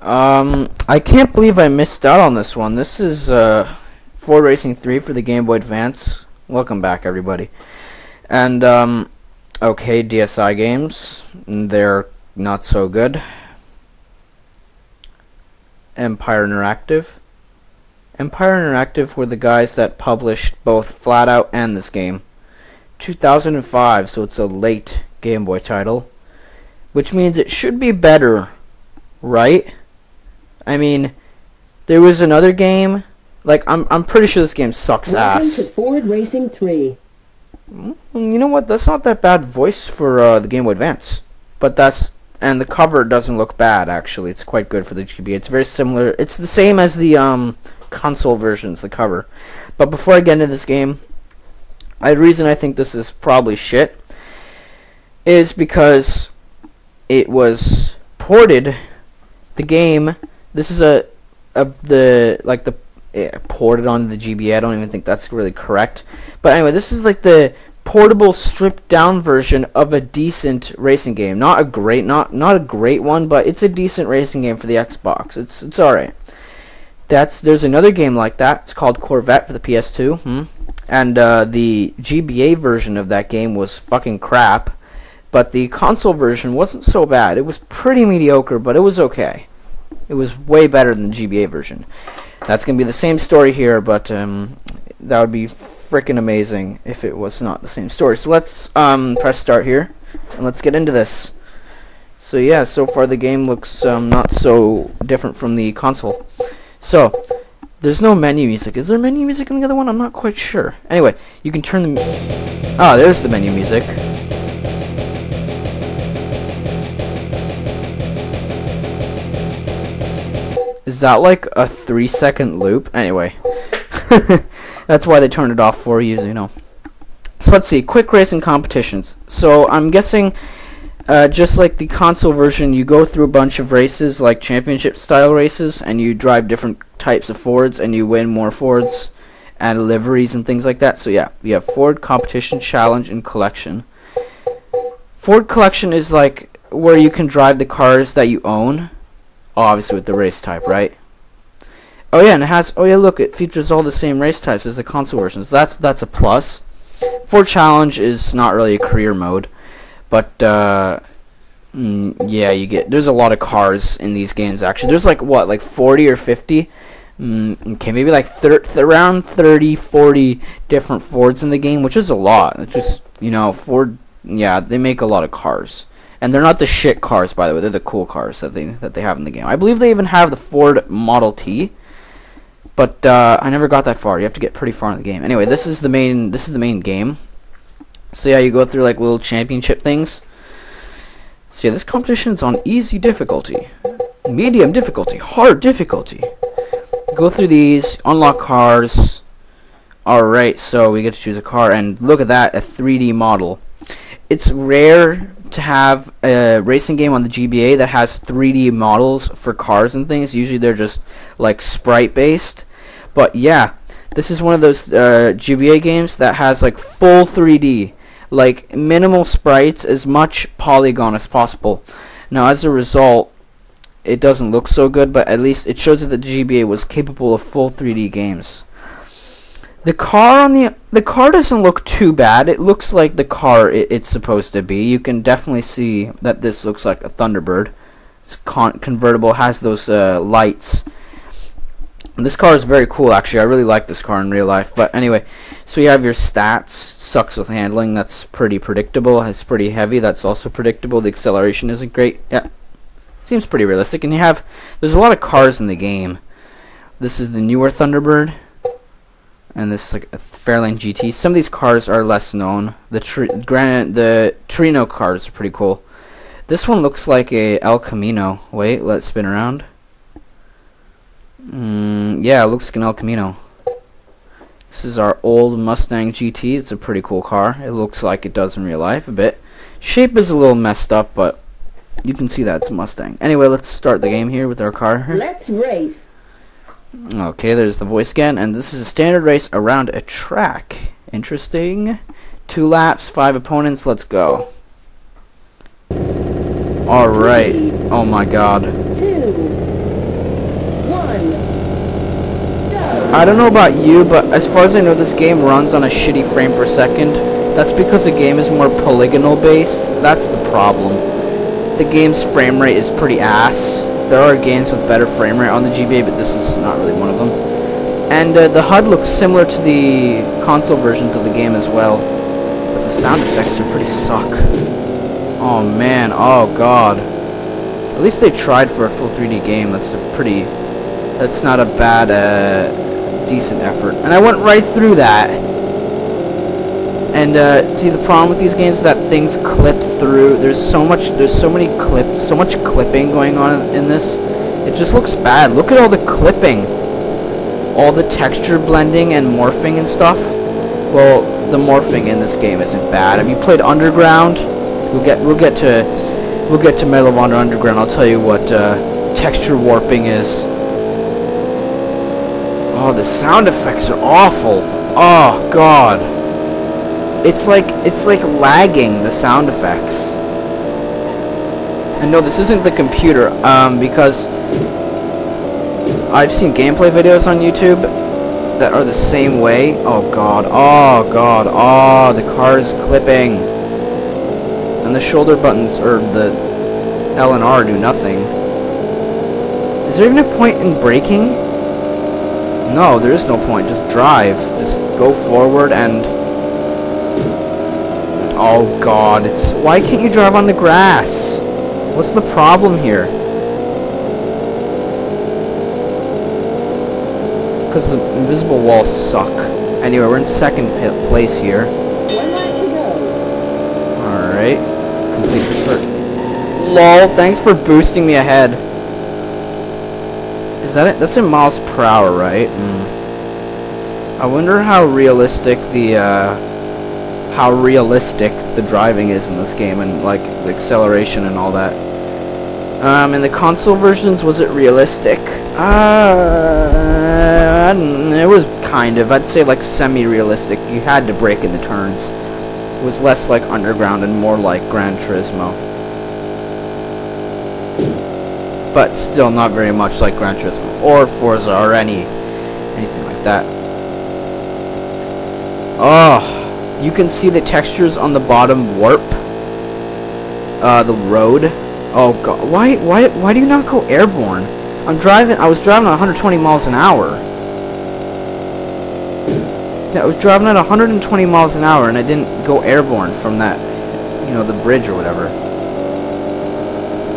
I can't believe I missed out on this one. This is Ford Racing 3 for the Game Boy Advance. Welcome back, everybody. And okay, DSi games. They're not so good. Empire Interactive. Empire Interactive were the guys that published both Flat Out and this game. 2005, so it's a late Game Boy title, which means it should be better, right? I mean, there was another game, like, I'm pretty sure this game sucks ass. Welcome to Ford Racing 3. You know what, that's not that bad voice for the Game Boy Advance, but and the cover doesn't look bad, actually. It's quite good for the GBA. It's very similar, it's the same as the console versions, the cover. But before I get into this game, the reason I think this is probably shit is because it was ported. The game, this is ported onto the GBA. I don't even think that's really correct. But anyway, this is like the portable, stripped down version of a decent racing game. Not a great one, but it's a decent racing game for the Xbox. It's alright. There's another game like that. It's called Corvette for the PS2. And the GBA version of that game was fucking crap. But the console version wasn't so bad. It was pretty mediocre, but it was okay. It was way better than the GBA version. That's going to be the same story here, but that would be freaking amazing if it was not the same story. So let's press start here, and let's get into this. So yeah, so far the game looks not so different from the console. So, there's no menu music. Is there menu music in the other one? I'm not quite sure. Anyway, you can turn the... Ah, there's the menu music. Is that like a 3-second loop? Anyway. That's why they turned it off for you, you know. So let's see. Quick racing competitions. So I'm guessing... just like the console version, you go through a bunch of races, like championship-style races, and you drive different types of Fords, and you win more Fords, and liveries and things like that. So yeah, we have Ford Competition, Challenge, and Collection. Ford Collection is like where you can drive the cars that you own, obviously with the race type, right? Oh yeah, and it has, oh yeah, look, it features all the same race types as the console version, so that's a plus. Ford Challenge is not really a career mode. But, yeah, there's a lot of cars in these games, actually. There's, like, what, like 40 or 50? Okay, maybe, like, around 30, 40 different Fords in the game, which is a lot. It's just, you know, Ford, yeah, they make a lot of cars. And they're not the shit cars, by the way. They're the cool cars that they have in the game. I believe they even have the Ford Model T. But, I never got that far. You have to get pretty far in the game. Anyway, this is the main game. So yeah, you go through like little championship things. So yeah, this competition is on easy difficulty, medium difficulty, hard difficulty. Go through these, unlock cars. Alright, so we get to choose a car, and look at that, a 3D model. It's rare to have a racing game on the GBA that has 3D models for cars and things. Usually they're just like sprite based. But yeah, this is one of those GBA games that has like full 3D. Like minimal sprites, as much polygon as possible. Now as a result, it doesn't look so good, but at least it shows that the GBA was capable of full 3D games. The car the car doesn't look too bad. It looks like the car it's supposed to be. You can definitely see that this looks like a Thunderbird. It's convertible, has those lights. And this car is very cool, actually. I really like this car in real life. But anyway, so you have your stats. Sucks with handling. That's pretty predictable. It's pretty heavy. That's also predictable. The acceleration isn't great. Yeah, seems pretty realistic. And there's a lot of cars in the game. This is the newer Thunderbird. And this is like a Fairlane GT. Some of these cars are less known. The Torino cars are pretty cool. This one looks like a El Camino. Wait, let's spin around. Yeah, it looks like an El Camino. This is our old Mustang GT. It's a pretty cool car. It looks like it does in real life a bit. Shape is a little messed up, but you can see that it's a Mustang. Anyway, let's start the game here with our car. Let's race. Okay, there's the voice again, and this is a standard race around a track. Interesting. 2 laps, 5 opponents. Let's go. Alright. Oh my god. 2, I don't know about you, but as far as I know, this game runs on a shitty frame per second. That's because the game is more polygonal based. That's the problem. The game's frame rate is pretty ass. There are games with better frame rate on the GBA, but this is not really one of them. And the HUD looks similar to the console versions of the game as well. But the sound effects are pretty suck. Oh man, oh god. At least they tried for a full 3D game. That's not a bad, decent effort. And I went right through that. And see, the problem with these games is that things clip through. There's so much clipping going on in this. It just looks bad. Look at all the clipping, all the texture blending and morphing and stuff. Well, the morphing in this game isn't bad. Have you played Underground? We'll get to Medal of Honor Underground. I'll tell you what texture warping is. Oh, the sound effects are awful. Oh god. It's like lagging, the sound effects. And no, this isn't the computer, because I've seen gameplay videos on YouTube that are the same way. Oh god, oh god, oh, the car is clipping. And the shoulder buttons, or the L and R, do nothing. Is there even a point in braking? No, there is no point. Just drive. Just go forward and... Oh god, why can't you drive on the grass? What's the problem here? Because the invisible walls suck. Anyway, we're in second place here. Alright. Complete the first. LOL, thanks for boosting me ahead. Is that it? That's in miles per hour, right? I wonder how realistic the driving is in this game, and like the acceleration and all that. In the console versions, was it realistic? It was kind of. I'd say like semi-realistic. You had to brake in the turns. It was less like Underground and more like Gran Turismo. But still not very much like Gran Turismo or Forza or anything like that. Oh, you can see the textures on the bottom warp. The road. Oh god, why do you not go airborne? I was driving at 120 miles an hour. Yeah, I was driving at 120 miles an hour and I didn't go airborne from that, the bridge or whatever.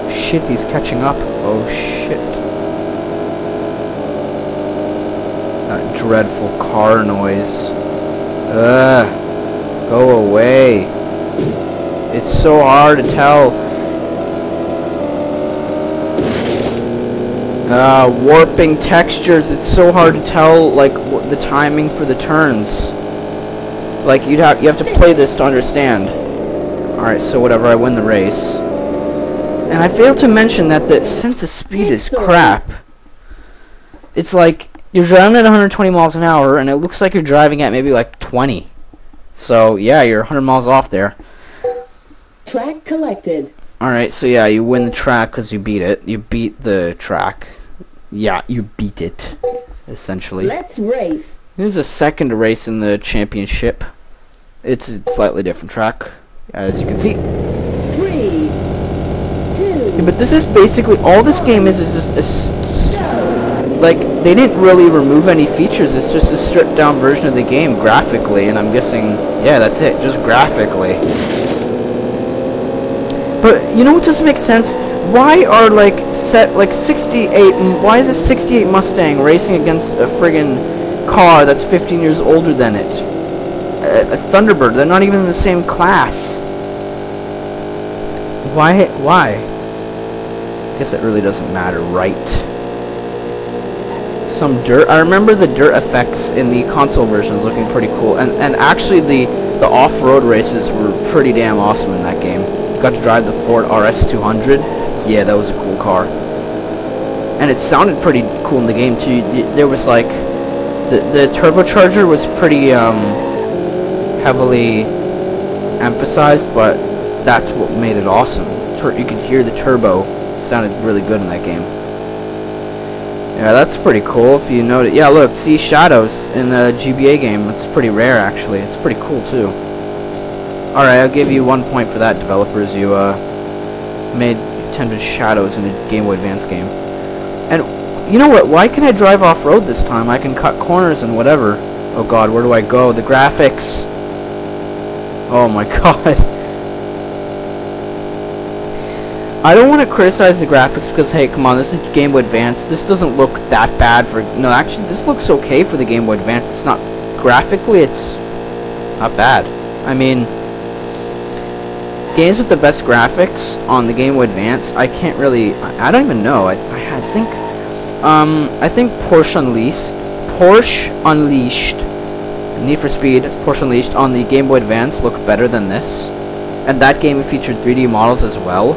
Shit, he's catching up. Oh shit. That dreadful car noise. Go away. It's so hard to tell. Warping textures. It's so hard to tell, like, the timing for the turns. Like, you have to play this to understand. Alright, so whatever, I win the race. And I failed to mention that the sense of speed is crap. It's like, you're driving at 120 miles an hour, and it looks like you're driving at maybe like 20. So, yeah, you're 100 miles off there. Track collected. Alright, so yeah, you win the track because you beat it. You beat the track. Yeah, you beat it, essentially. Let's race. There's a second race in the championship. It's a slightly different track, as you can see. 3, 2. Yeah, but this is basically all this game is just like, they didn't really remove any features. It's just a stripped down version of the game graphically, and I'm guessing, yeah, that's it, just graphically. But you know what doesn't make sense? Why are why is a 68 Mustang racing against a friggin' car that's 15 years older than it? A Thunderbird. They're not even in the same class. Why? I guess it really doesn't matter, right? Some dirt. I remember the dirt effects in the console version looking pretty cool, and actually the off-road races were pretty damn awesome in that game. You got to drive the Ford RS200. Yeah, that was a cool car, and it sounded pretty cool in the game too. There was like the turbocharger was pretty heavily emphasized, but that's what made it awesome. You could hear the turbo. It sounded really good in that game. Yeah, that's pretty cool if you notice. Yeah, look, see shadows in the GBA game. It's pretty rare, actually. It's pretty cool, too. Alright, I'll give you 1 point for that, developers. You, made intended shadows in a Game Boy Advance game. And, you know what? Why can I drive off-road this time? I can cut corners and whatever. Oh god, where do I go? The graphics. Oh my god. I don't want to criticize the graphics because, hey, come on, this is Game Boy Advance. This doesn't look that bad for... No, actually, this looks okay for the Game Boy Advance. It's not... Graphically, it's not bad. I mean, games with the best graphics on the Game Boy Advance, I can't really... I don't even know. I think Porsche Unleashed, Need for Speed, Porsche Unleashed on the Game Boy Advance looked better than this. And that game featured 3D models as well.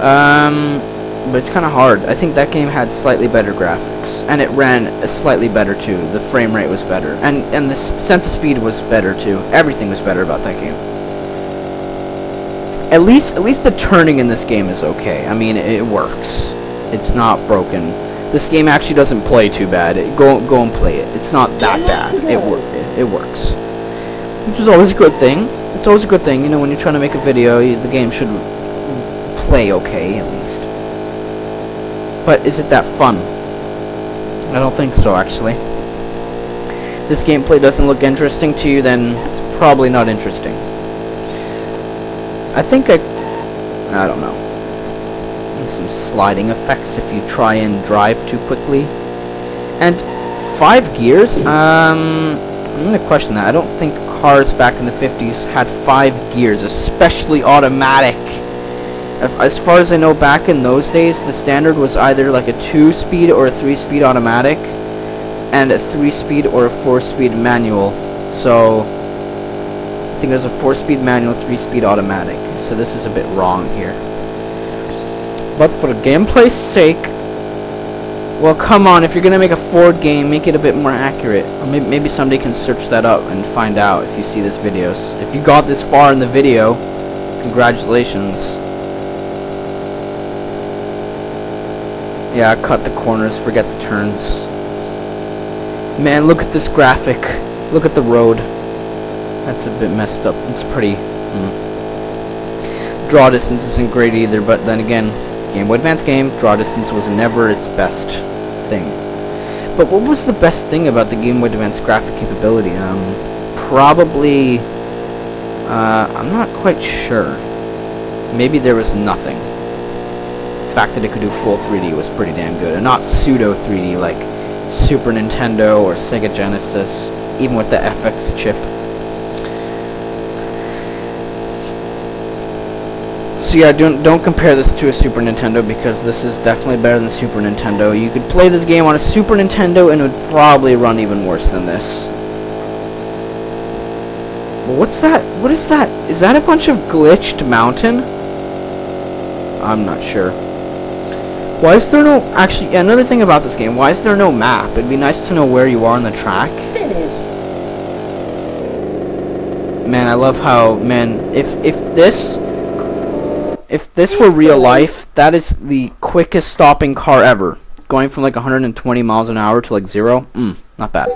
But it's kind of hard. I think that game had slightly better graphics, and it ran slightly better too. The frame rate was better, and the sense of speed was better too. Everything was better about that game. At least the turning in this game is okay. I mean, it works. It's not broken. This game actually doesn't play too bad. Go and play it. It's not that bad. It works, which is always a good thing. It's always a good thing, you know, when you're trying to make a video, the game should play okay, at least. But is it that fun? I don't think so, actually. If this gameplay doesn't look interesting to you, then it's probably not interesting. I think I don't know. And some sliding effects if you try and drive too quickly. And 5 gears? I'm gonna question that. I don't think cars back in the 50s had 5 gears, especially automatic. As far as I know, back in those days, the standard was either like a 2-speed or a 3-speed automatic, and a 3-speed or a 4-speed manual. So, I think it was a 4-speed manual, 3-speed automatic. So this is a bit wrong here. But for gameplay's sake, well, come on, if you're gonna make a Ford game, make it a bit more accurate. Or maybe somebody can search that up and find out if you see this videos. If you got this far in the video, congratulations. Yeah, cut the corners, forget the turns. Man, look at this graphic. Look at the road. That's a bit messed up. It's pretty... Draw distance isn't great either, but then again, Game Boy Advance game, draw distance was never its best thing. But what was the best thing about the Game Boy Advance graphic capability? Probably... I'm not quite sure. Maybe there was nothing. The fact that it could do full 3D was pretty damn good, and not pseudo 3D like Super Nintendo or Sega Genesis, even with the FX chip. So yeah, don't compare this to a Super Nintendo, because this is definitely better than Super Nintendo. You could play this game on a Super Nintendo and it would probably run even worse than this. But what's that? What is that? Is that a bunch of glitched mountain? I'm not sure. Why is there no... Actually, yeah, another thing about this game, why is there no map? It'd be nice to know where you are on the track. Man, I love how... Man, if this were real life, that is the quickest stopping car ever. Going from like 120 miles an hour to like 0. Not bad.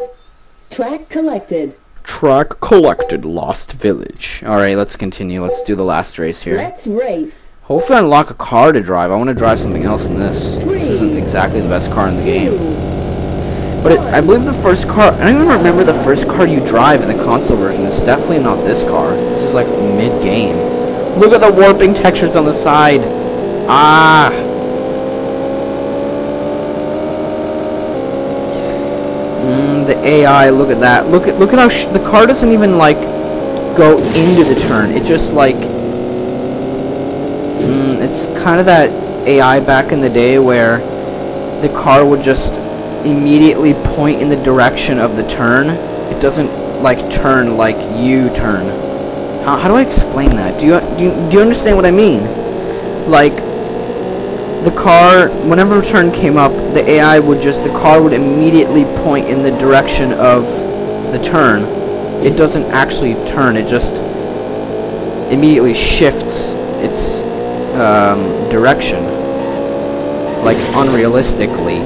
Track collected. Track collected. Lost Village. Alright, let's continue. Let's do the last race here. Let's race. Hopefully I unlock a car to drive. I want to drive something else in this. This isn't exactly the best car in the game. But I believe the first car... I don't even remember the first car you drive in the console version. It's definitely not this car. This is like mid-game. Look at the warping textures on the side. Ah! The AI, look at that. Look at how the car doesn't even like go into the turn. It just like... it's kind of that AI back in the day where the car would just immediately point in the direction of the turn. It doesn't like turn like you turn. How do I explain that? Do you understand what I mean? Like, the car, whenever a turn came up, the car would immediately point in the direction of the turn. It doesn't actually turn, it just immediately shifts its direction. like unrealistically.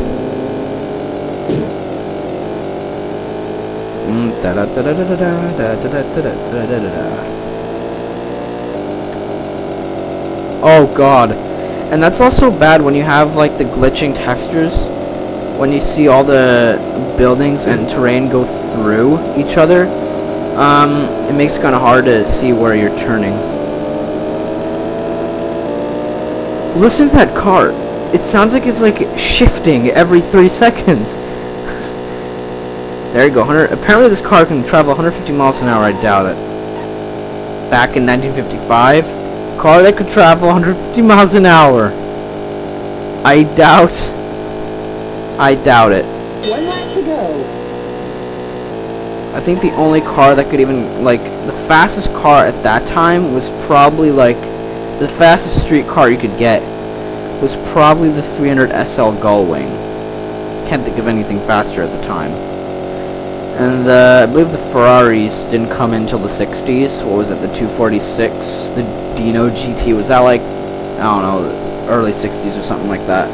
Oh god. And that's also bad when you have like the glitching textures, when you see all the buildings and terrain go through each other. It makes it kind of hard to see where you're turning. Listen to that car. It sounds like it's like shifting every 3 seconds. There you go. Apparently this car can travel 150 miles an hour. I doubt it. Back in 1955, a car that could travel 150 miles an hour. I doubt it. 1 lap to go. I think the only car that could even, like, the fastest car at that time was probably, like, the fastest street car you could get was probably the 300 SL Gullwing. Can't think of anything faster at the time. And I believe the Ferraris didn't come in until the 60s. What was it, the 246? The Dino GT, was that like, I don't know, the early 60s or something like that?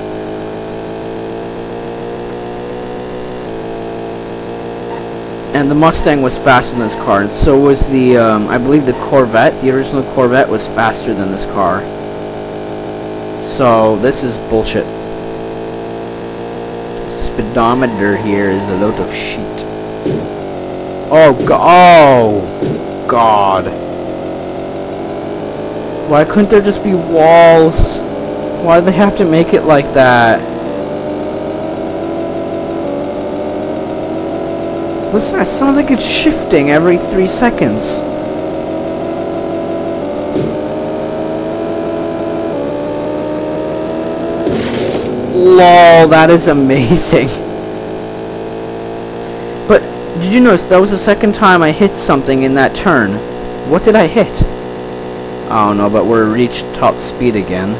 And the Mustang was faster than this car, and so was the, I believe the Corvette. The original Corvette was faster than this car. So, this is bullshit. Speedometer here is a load of shit. Oh God. Why couldn't there just be walls? Why do they have to make it like that? Listen, it sounds like it's shifting every 3 seconds. Lol, that is amazing. But did you notice that was the second time I hit something in that turn? What did I hit? I don't know, but we're reached top speed again.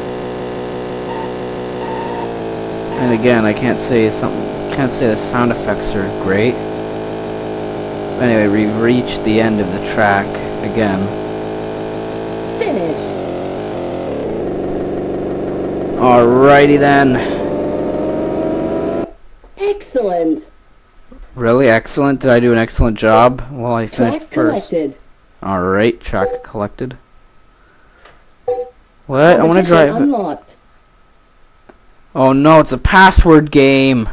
And again, I can't say the sound effects are great. Anyway, we've reached the end of the track again. Finish. Alrighty then. Excellent. Really excellent? Did I do an excellent job? Well, I finished Track first. collected. Alright, track collected. What? I want to drive. Unlocked. Oh no, it's a password game.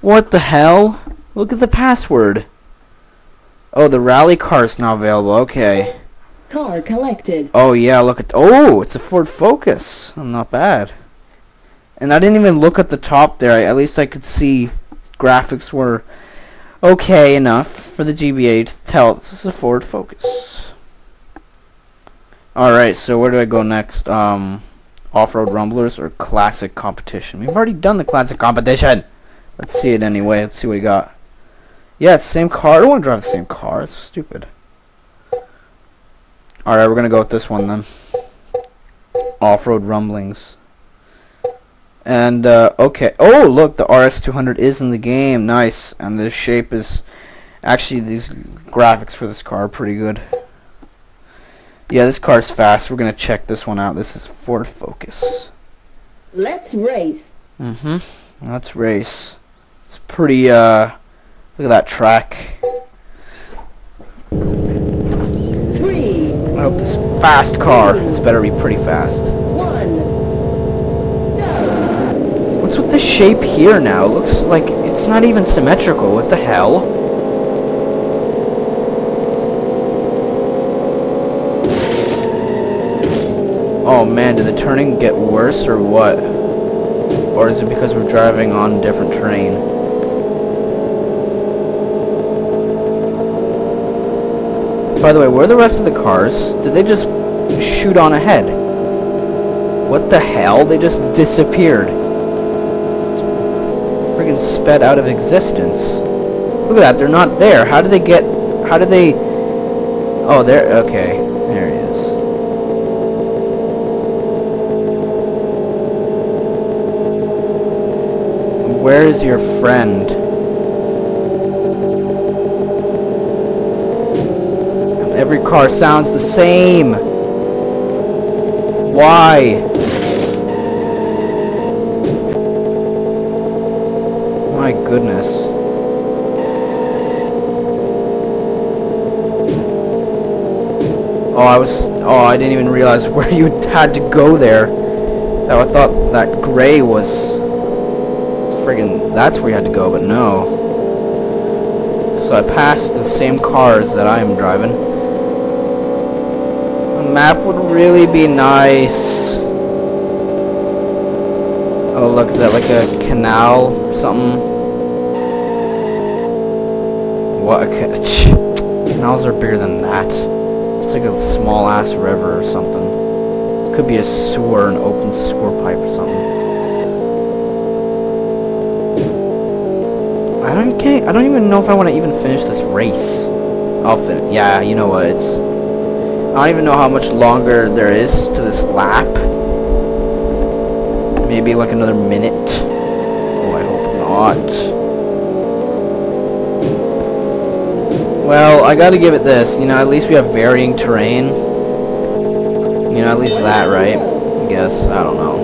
What the hell? Look at the password. Oh, the rally car is now available. Okay. Car collected. Oh yeah, look at. Oh, it's a Ford Focus. Oh, not bad. And I didn't even look at the top there. At least I could see graphics were okay enough for the GBA to tell this is a Ford Focus. Alright, so where do I go next? Off-road rumblers or classic competition? We've already done the classic competition. Let's see it anyway. Let's see what we got. Yeah, it's the same car. I don't want to drive the same car. It's stupid. Alright, we're going to go with this one then. Off-road rumblings. And, okay. Oh, look, the RS200 is in the game. Nice. And the shape is... Actually, these graphics for this car are pretty good. Yeah, this car's fast. We're going to check this one out. This is Ford Focus. Let's race. Let's race. It's pretty, look at that track. 3. I hope this fast car, this better be pretty fast. 1. Go. What's with the shape here now? It looks like it's not even symmetrical. What the hell? Oh man, did the turning get worse or what? Or is it because we're driving on different terrain? By the way, where are the rest of the cars? Did they just shoot on ahead? What the hell? They just disappeared. Friggin' sped out of existence. Look at that, they're not there. How did they get... How did they... Oh, there... Okay, there he is. Where is your friend? Every car sounds the same. Why? My goodness. I didn't even realize where you had to go there. I thought that gray was friggin', that's where you had to go, but no. So I passed the same cars that I am driving. A map would really be nice. Oh look, is that like a canal or something? What? Canals are bigger than that. It's like a small ass river or something. Could be a sewer, an open sewer pipe or something. I don't even know if I want to even finish this race. I'll finish. Yeah, you know what? I don't even know how much longer there is to this lap. Maybe like another minute. Oh, I hope not. Well, I gotta give it this. You know, at least we have varying terrain. You know, at least that, right? I guess. I don't know.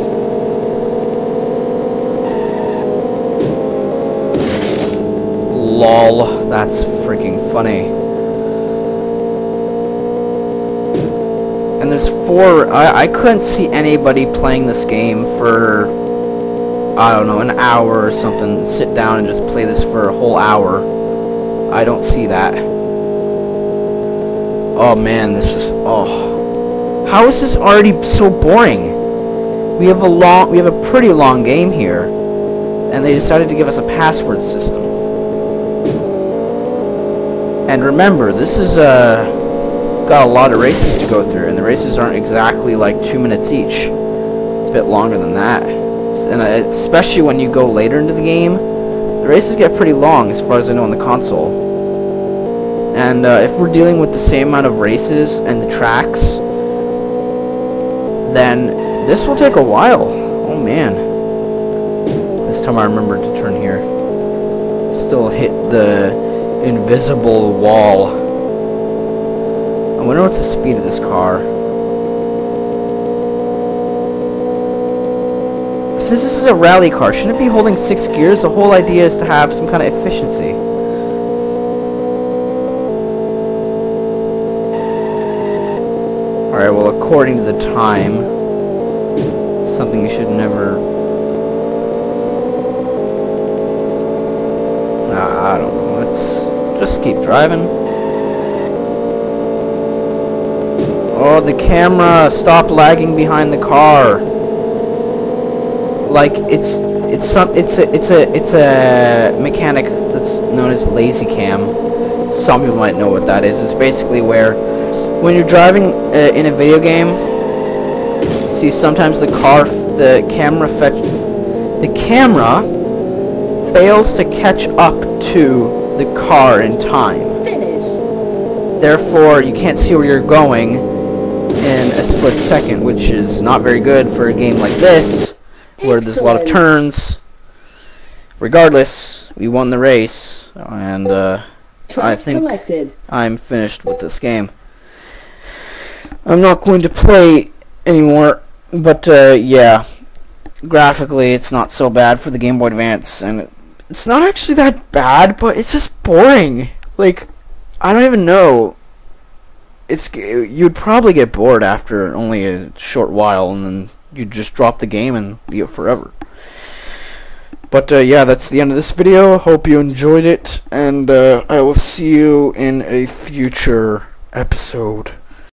LOL. That's freaking funny. And there's 4... I couldn't see anybody playing this game for... I don't know, an hour or something. Sit down and just play this for a whole hour. I don't see that. Oh man, this is... Oh... How is this already so boring? We have a pretty long game here, and they decided to give us a password system. And remember, this is got a lot of races to go through, and the races aren't exactly like 2 minutes each. A bit longer than that, and especially when you go later into the game, the races get pretty long, as far as I know on the console. And if we're dealing with the same amount of races and the tracks, then this will take a while. Oh man. This time I remembered to turn here. Still hit the invisible wall. I wonder what's the speed of this car. Since this is a rally car, shouldn't it be holding 6 gears? The whole idea is to have some kind of efficiency. Alright, well, according to the time, something you should never... I don't know, let's just keep driving. Oh, the camera, stop lagging behind the car. Like, it's a mechanic that's known as lazy cam. Some people might know what that is. It's basically where, when you're driving in a video game, see, sometimes the camera fails to catch up to the car in time. Therefore, you can't see where you're going in a split second, which is not very good for a game like this, where there's a lot of turns. Regardless, we won the race, and I think I'm finished with this game. I'm not going to play anymore, but yeah, graphically it's not so bad for the Game Boy Advance, and it's not actually that bad, but it's just boring. Like, I don't even know. You'd probably get bored after only a short while, and then you'd just drop the game and leave it forever. But yeah, that's the end of this video. Hope you enjoyed it, and I will see you in a future episode.